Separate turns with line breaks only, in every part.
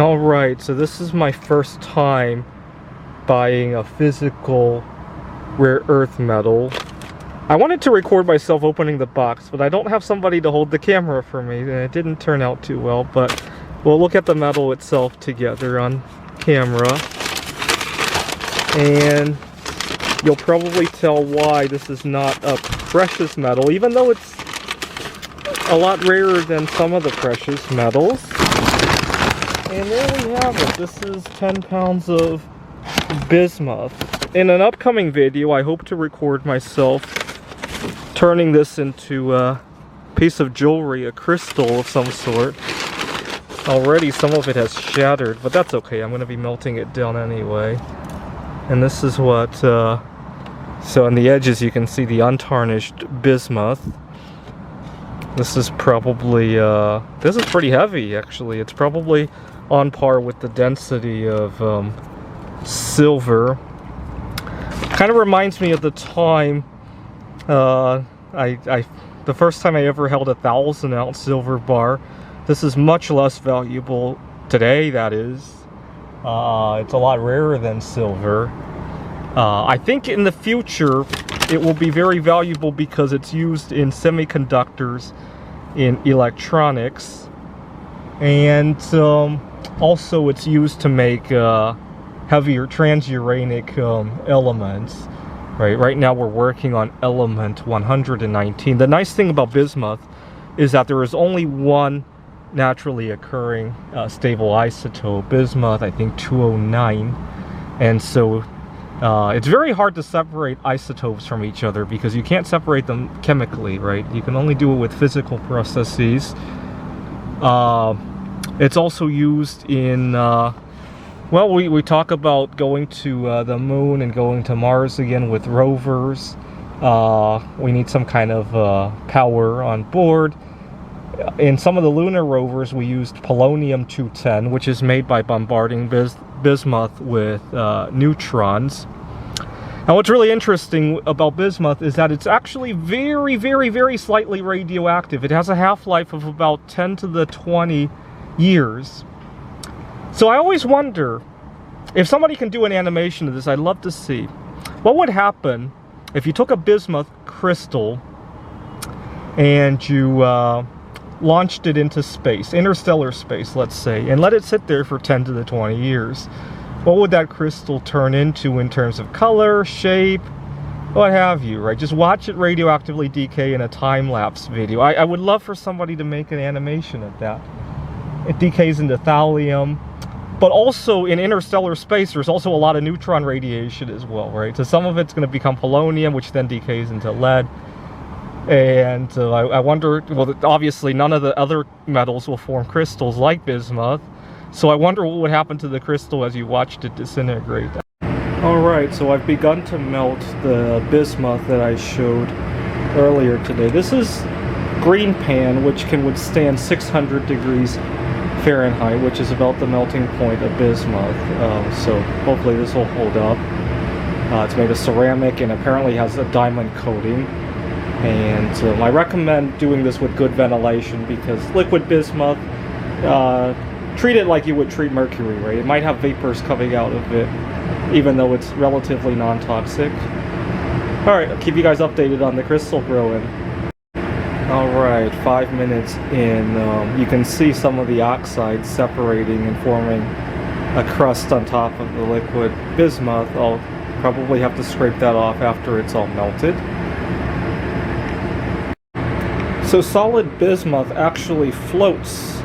Alright, so this is my first time buying a physical rare earth metal. I wanted to record myself opening the box, but I don't have somebody to hold the camera for me, and it didn't turn out too well, but we'll look at the metal itself together on camera. And you'll probably tell why this is not a precious metal, even though it's a lot rarer than some of the precious metals. And there we have it. This is 10 pounds of bismuth. In an upcoming video, I hope to record myself turning this into a piece of jewelry, a crystal of some sort. Already some of it has shattered, but that's okay. I'm going to be melting it down anyway. And this is what, so on the edges you can see the untarnished bismuth. This is probably, this is pretty heavy actually. It's probably on par with the density of silver. Kind of reminds me of the time the first time I ever held a 1,000-ounce silver bar. This is much less valuable today, that is. It's a lot rarer than silver. I think in the future it will be very valuable because it's used in semiconductors, in electronics, and also it's used to make heavier transuranic elements. Right now we're working on element 119. The nice thing about bismuth is that there is only one naturally occurring stable isotope, bismuth, I think 209, and so it's very hard to separate isotopes from each other because you can't separate them chemically, right? You can only do it with physical processes. It's also used in, well, we talk about going to the moon and going to Mars again with rovers. We need some kind of power on board. In some of the lunar rovers, we used polonium-210, which is made by bombarding bismuth with neutrons. Now, what's really interesting about bismuth is that it's actually very, very, very slightly radioactive. It has a half-life of about 10 to the 20 years. So I always wonder, if somebody can do an animation of this, I'd love to see. What would happen if you took a bismuth crystal and you launched it into space, interstellar space, let's say, and let it sit there for 10 to the 20 years? What would that crystal turn into in terms of color, shape, what have you, right? Just watch it radioactively decay in a time-lapse video. I would love for somebody to make an animation of that. It decays into thallium, but also in interstellar space, there's also a lot of neutron radiation as well, right? So some of it's going to become polonium, which then decays into lead. And I wonder, well, obviously none of the other metals will form crystals like bismuth, so I wonder what would happen to the crystal as you watched it disintegrate. Alright, so I've begun to melt the bismuth that I showed earlier today. This is green pan, which can withstand 600 degrees Fahrenheit, which is about the melting point of bismuth. So hopefully this will hold up. It's made of ceramic and apparently has a diamond coating. And I recommend doing this with good ventilation because liquid bismuth, treat it like you would treat mercury, right? It might have vapors coming out of it, even though it's relatively non-toxic. Alright, I'll keep you guys updated on the crystal growing. Alright, 5 minutes in, you can see some of the oxides separating and forming a crust on top of the liquid bismuth. I'll probably have to scrape that off after it's all melted. So solid bismuth actually floats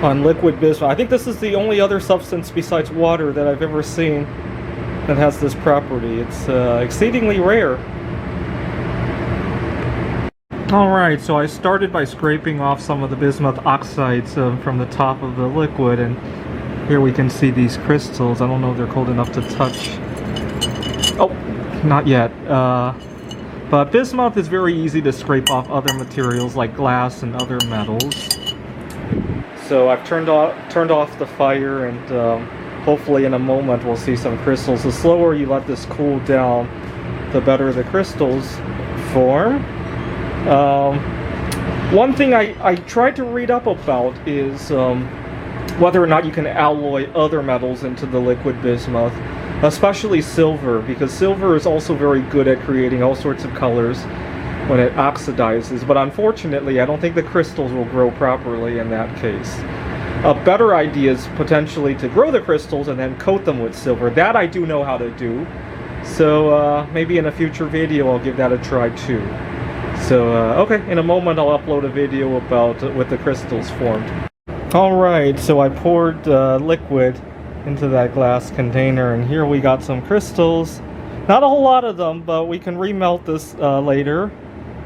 on liquid bismuth. I think this is the only other substance besides water that I've ever seen that has this property. It's exceedingly rare. Alright, so I started by scraping off some of the bismuth oxides from the top of the liquid, and here we can see these crystals. I don't know if they're cold enough to touch. Oh, not yet. But bismuth is very easy to scrape off other materials like glass and other metals. So I've turned off the fire, and hopefully in a moment we'll see some crystals. The slower you let this cool down, the better the crystals form. One thing I tried to read up about is whether or not you can alloy other metals into the liquid bismuth, especially silver, because silver is also very good at creating all sorts of colors when it oxidizes, but unfortunately I don't think the crystals will grow properly in that case. A better idea is potentially to grow the crystals and then coat them with silver. That I do know how to do, so maybe in a future video I'll give that a try too. So okay, in a moment I'll upload a video about with the crystals formed. Alright, so I poured liquid into that glass container, and here we got some crystals. Not a whole lot of them, but we can remelt this later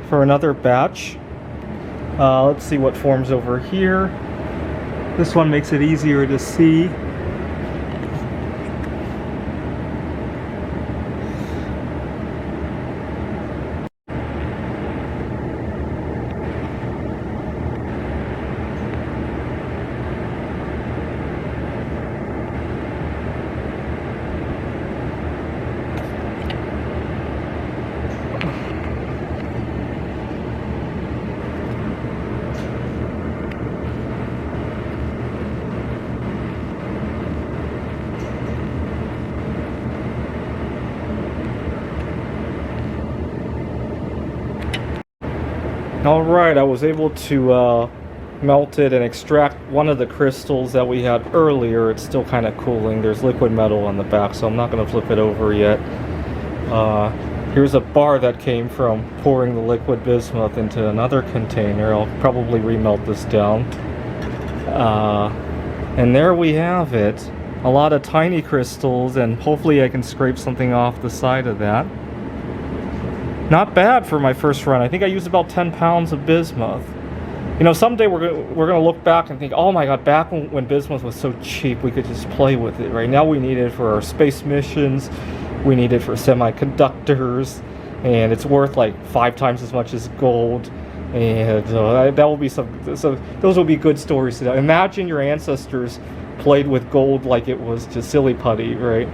for another batch. Let's see what forms over here. This one makes it easier to see. Alright, I was able to melt it and extract one of the crystals that we had earlier. It's still kind of cooling. There's liquid metal on the back, so I'm not going to flip it over yet. Here's a bar that came from pouring the liquid bismuth into another container. I'll probably remelt this down. And there we have it. A lot of tiny crystals, and hopefully I can scrape something off the side of that. Not bad for my first run. I think I used about 10 pounds of bismuth. You know, someday we're gonna look back and think, oh my god, back when bismuth was so cheap, we could just play with it. Right now we need it for our space missions, we need it for semiconductors, and it's worth like 5 times as much as gold. And that will be so those will be good stories to tell. Imagine your ancestors played with gold like it was just silly putty, right?